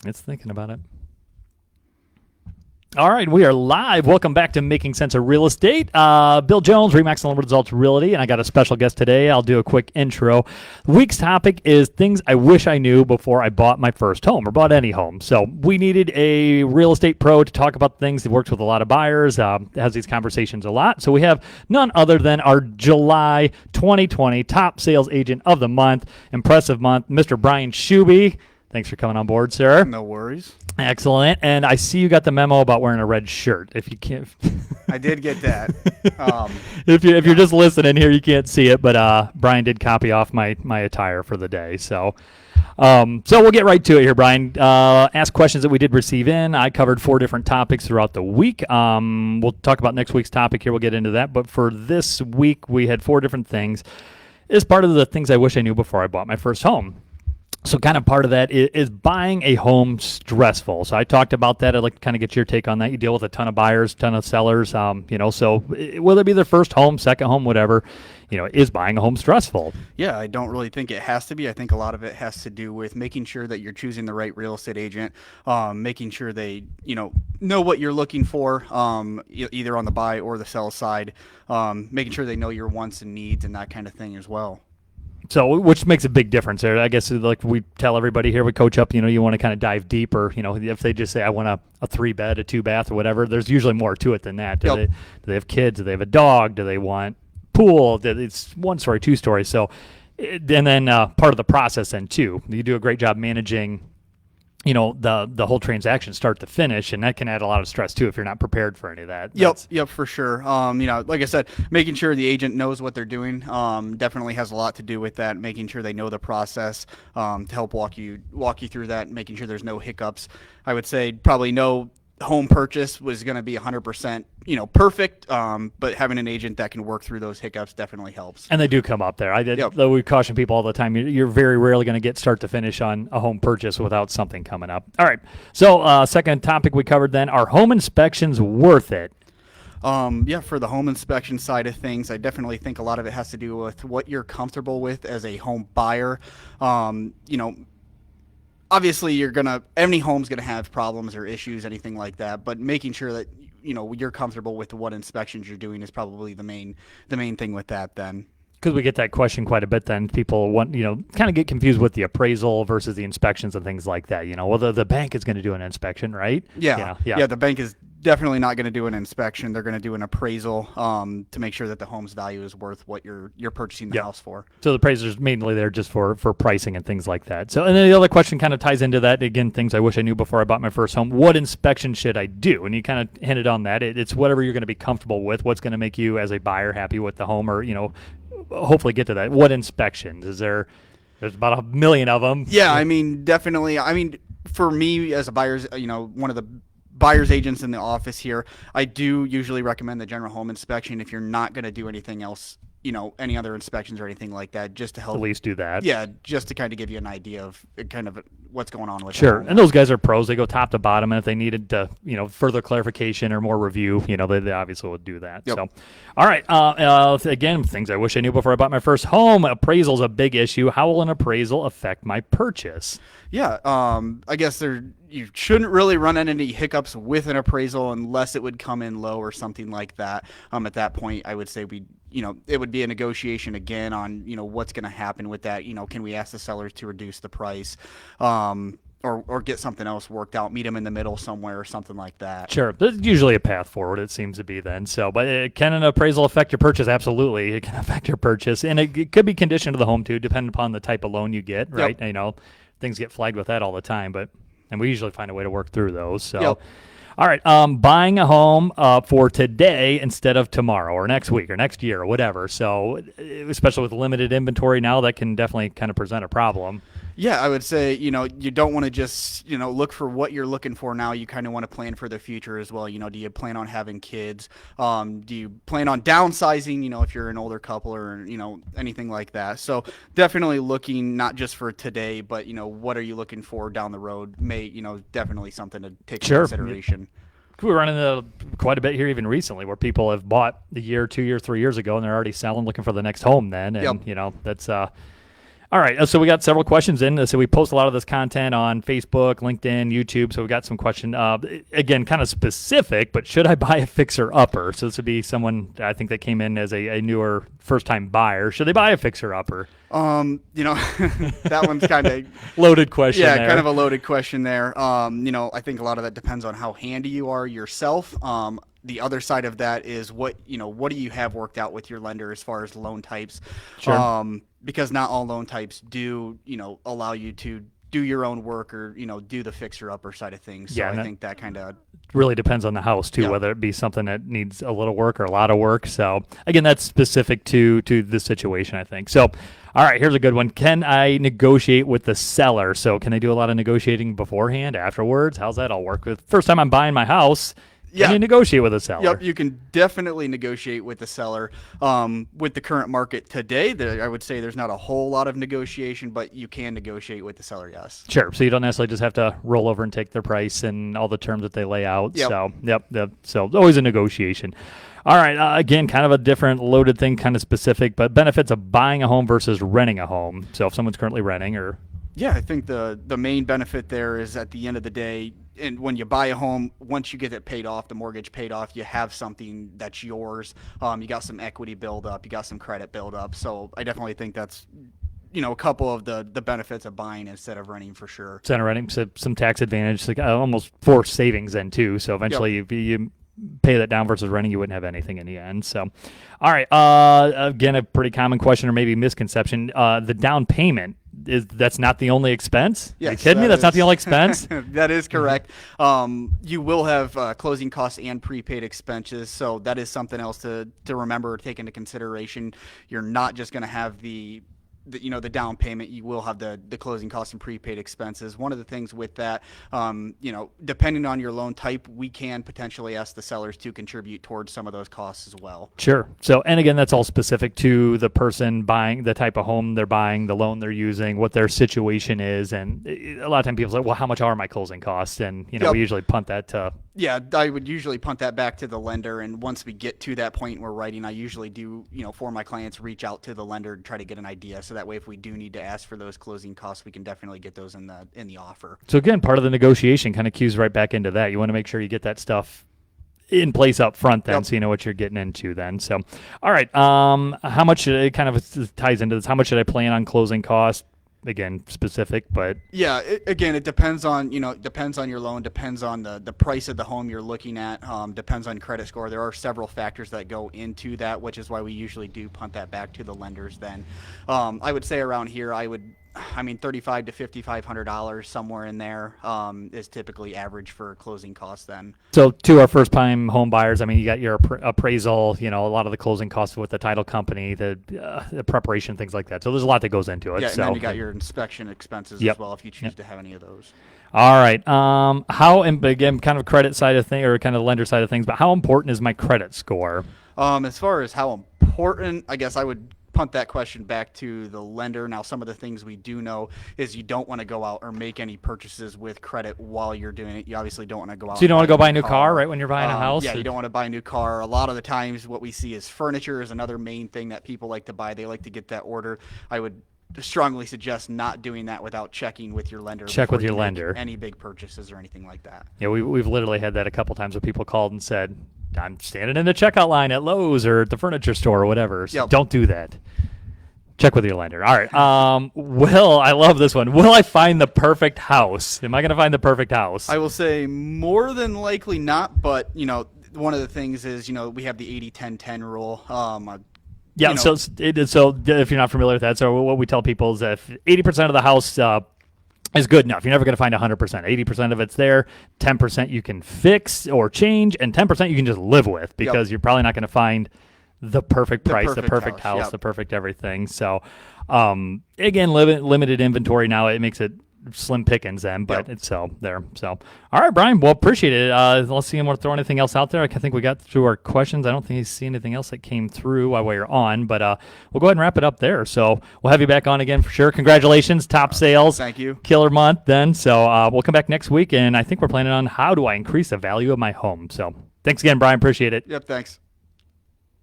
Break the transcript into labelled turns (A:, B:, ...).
A: It's thinking about it. All right, we are live. Welcome back to Making Sense of Real Estate. Bill Jones, REMAX Unlimited Results Realty, and I got a special guest today. I'll do a quick intro. The week's topic is things I wish I knew before I bought my first home or bought any home. So we needed a real estate pro to talk about things. He works with a lot of buyers, has these conversations a lot. So we have none other than our July 2020 top sales agent of the month, impressive month, Mr. Bryan Schube. Thanks for coming on board, sir.
B: No worries.
A: Excellent. And I see you got the memo about wearing a red shirt. If you can't,
B: I did get that.
A: if you're just listening here, you can't see it, but Bryan did copy off my attire for the day. So we'll get right to it here, Bryan. Ask questions that we did receive in. I covered 4 different topics throughout the week. We'll talk about next week's topic here. We'll get into that. But for this week, we had 4 different things. As part of the things I wish I knew before I bought my first home. So kind of part of that is buying a home stressful. So I talked about that. I'd like to kind of get your take on that. You deal with a ton of buyers, ton of sellers, so whether it be their first home, second home, whatever, is buying a home stressful?
B: Yeah, I don't really think it has to be. I think a lot of it has to do with making sure that you're choosing the right real estate agent, making sure they, know what you're looking for, either on the buy or the sell side, making sure they know your wants and needs and that kind of thing as well.
A: So, which makes a big difference there. I guess like we tell everybody here, we coach up, you want to kind of dive deeper, if they just say, I want a 3-bed, a 2-bath or whatever, there's usually more to it than that. Do they have kids? Do they have a dog? Do they want pool? It's 1 story, 2 stories. So, and then part of the process then too, you do a great job managing, the whole transaction start to finish, and that can add a lot of stress too if you're not prepared for any of that.
B: Yep, for sure. Like I said, making sure the agent knows what they're doing definitely has a lot to do with that. Making sure they know the process to help walk you through that, making sure there's no hiccups. I would say probably no home purchase was going to be 100%, perfect. But having an agent that can work through those hiccups definitely helps.
A: And they do come up there. Though we caution people all the time, you're very rarely going to get start to finish on a home purchase without something coming up. All right. So second topic we covered then, are home inspections worth it?
B: For the home inspection side of things, I definitely think a lot of it has to do with what you're comfortable with as a home buyer. Obviously, any home's going to have problems or issues, anything like that, but making sure that, you're comfortable with what inspections you're doing is probably the main thing with that then.
A: Because we get that question quite a bit then. People want, kind of get confused with the appraisal versus the inspections and things like that. The bank is going to do an inspection, right?
B: Yeah, the bank is definitely not going to do an inspection. They're going to do an appraisal to make sure that the home's value is worth what you're purchasing the house for.
A: So the appraiser's mainly there just for pricing and things like that. So, and then the other question kind of ties into that. Again, things I wish I knew before I bought my first home. What inspection should I do? And you kind of hinted on that. It's whatever you're going to be comfortable with. What's going to make you as a buyer happy with the home, or hopefully get to that. What inspections? There's about 1 million of them.
B: Yeah, definitely. For me as a buyer's, one of the buyer's agents in the office here, I do usually recommend the general home inspection if you're not going to do anything else, any other inspections or anything like that, just to help.
A: At least do that.
B: Yeah, just to kind of give you an idea of kind of what's going on with it.
A: Sure, and those guys are pros. They go top to bottom, and if they needed to, further clarification or more review, they obviously would do that.
B: Yep.
A: So, all right. Again, things I wish I knew before I bought my first home. Appraisal's a big issue. How will an appraisal affect my purchase?
B: Yeah, I guess you shouldn't really run into any hiccups with an appraisal unless it would come in low or something like that. At that point, I would say it would be a negotiation again on, what's going to happen with that. Can we ask the sellers to reduce the price, or get something else worked out, meet them in the middle somewhere or something like that.
A: Sure. There's usually a path forward, it seems to be then. So, but can an appraisal affect your purchase? Absolutely. It can affect your purchase. And it could be conditioned to the home too, depending upon the type of loan you get, right?
B: Yep.
A: Things get flagged with that all the time, and we usually find a way to work through those. So,
B: yep.
A: All right. Buying a home for today instead of tomorrow or next week or next year or whatever. So, especially with limited inventory now, that can definitely kind of present a problem.
B: Yeah, I would say, you don't want to just, look for what you're looking for now. You kind of want to plan for the future as well. Do you plan on having kids? Do you plan on downsizing, if you're an older couple or, anything like that? So definitely looking not just for today, but, what are you looking for down the road? Definitely something to take into consideration.
A: We run into quite a bit here even recently where people have bought a year, 2 years, 3 years ago, and they're already selling, looking for the next home then. And,
B: yep.
A: that's All right, so we got several questions in. So we post a lot of this content on Facebook, LinkedIn, YouTube. So we got some question, again, kind of specific, but should I buy a fixer-upper? So this would be someone, I think, that came in as a newer first-time buyer. Should they buy a fixer-upper?
B: That one's kind of
A: loaded question.
B: Yeah,
A: there.
B: kind of a loaded question there. I think a lot of that depends on how handy you are yourself. The other side of that is what do you have worked out with your lender as far as loan types?
A: Sure.
B: Because not all loan types do, allow you to do your own work or, do the fixer upper side of things. So I think that kind of
A: really depends on the house too, whether it be something that needs a little work or a lot of work. So again, that's specific to the situation, I think. So, all right, here's a good one. Can I negotiate with the seller? So can I do a lot of negotiating beforehand, afterwards? How's that all work? First time I'm buying my house, can you negotiate with a seller?
B: Yep, you can definitely negotiate with the seller. With the current market today, I would say there's not a whole lot of negotiation, but you can negotiate with the seller, yes.
A: Sure. So you don't necessarily just have to roll over and take their price and all the terms that they lay out.
B: Yep.
A: So, so always a negotiation. All right. Again, kind of a different loaded thing, kind of specific, but benefits of buying a home versus renting a home. So if someone's currently renting or...
B: Yeah, I think the main benefit there is at the end of the day, and when you buy a home, once you get it paid off, the mortgage paid off, you have something that's yours. You got some equity build up, you got some credit build up. So I definitely think that's a couple of the benefits of buying instead of renting for sure.
A: Instead of renting, so some tax advantage, like almost forced savings then too. So eventually if you pay that down versus renting, you wouldn't have anything in the end. So, all right. Again, a pretty common question or maybe misconception. The down payment. That's not the only expense?
B: Yes,
A: Are you kidding me? That's not the only expense?
B: That is correct. You will have closing costs and prepaid expenses, so that is something else to remember or take into consideration. You're not just going to have the down payment. You will have the closing costs and prepaid expenses. One of the things with that, depending on your loan type, we can potentially ask the sellers to contribute towards some of those costs as well.
A: Sure. So, and again, that's all specific to the person buying, the type of home they're buying, the loan they're using, what their situation is. And a lot of times people say, well, how much are my closing costs? And, we usually punt that to...
B: Yeah, I would usually punt that back to the lender, and once we get to that point we're writing, I usually do, for my clients, reach out to the lender to try to get an idea. So that way, if we do need to ask for those closing costs, we can definitely get those in the offer.
A: So again, part of the negotiation kind of cues right back into that. You want to make sure you get that stuff in place up front then, so you know what you're getting into then. So, all right, how much should it kind of ties into this? How much should I plan on closing costs? Again, specific, but
B: yeah, it depends on your loan, depends on the price of the home you're looking at, depends on credit score. There are several factors that go into that, which is why we usually do punt that back to the lenders. Then, I would say around here, $3,500 to $5,500 somewhere in there is typically average for closing costs. Then,
A: so to our first-time home buyers, you got your appraisal, a lot of the closing costs with the title company, the preparation, things like that. So there's a lot that goes into it.
B: Yeah,
A: so
B: and then you got your inspection expenses as well if you choose to have any of those.
A: All right. And again, kind of credit side of thing or kind of lender side of things, but how important is my credit score?
B: As far as how important, I guess I would punt that question back to the lender. Now, some of the things we do know is you don't want to go out or make any purchases with credit while you're doing it. You obviously don't want to go out.
A: So you don't want to go buy a new car right when you're buying a house?
B: Yeah, you don't want to buy a new car. A lot of the times what we see is furniture is another main thing that people like to buy. They like to get that order. I would strongly suggest not doing that without checking with your lender.
A: Check with your lender.
B: Any big purchases or anything like that.
A: Yeah, we've literally had that a couple times where people called and said, I'm standing in the checkout line at Lowe's or at the furniture store or whatever. So don't do that. Check with your lender. All right. I love this one. Will I find the perfect house? Am I going to find the perfect house? I
B: will say more than likely not, but, one of the things is, we have the 80-10-10 rule.
A: Yeah, so if you're not familiar with that, so what we tell people is that if 80% of the house is good enough, you're never going to find 100%. 80% of it's there, 10% you can fix or change, and 10% you can just live with because you're probably not going to find the perfect price, the perfect house, the perfect everything. So, again, limited inventory now. It makes it slim pickings then, but it's there. So, all right, Brian. Well, appreciate it. Let's see. You want to throw anything else out there? I think we got through our questions. I don't think you see anything else that came through while we were on, but we'll go ahead and wrap it up there. So we'll have you back on again for sure. Congratulations, top sales.
B: Thank you.
A: Killer month then. So we'll come back next week, and I think we're planning on how do I increase the value of my home. So thanks again, Brian. Appreciate it.
B: Yep. Thanks.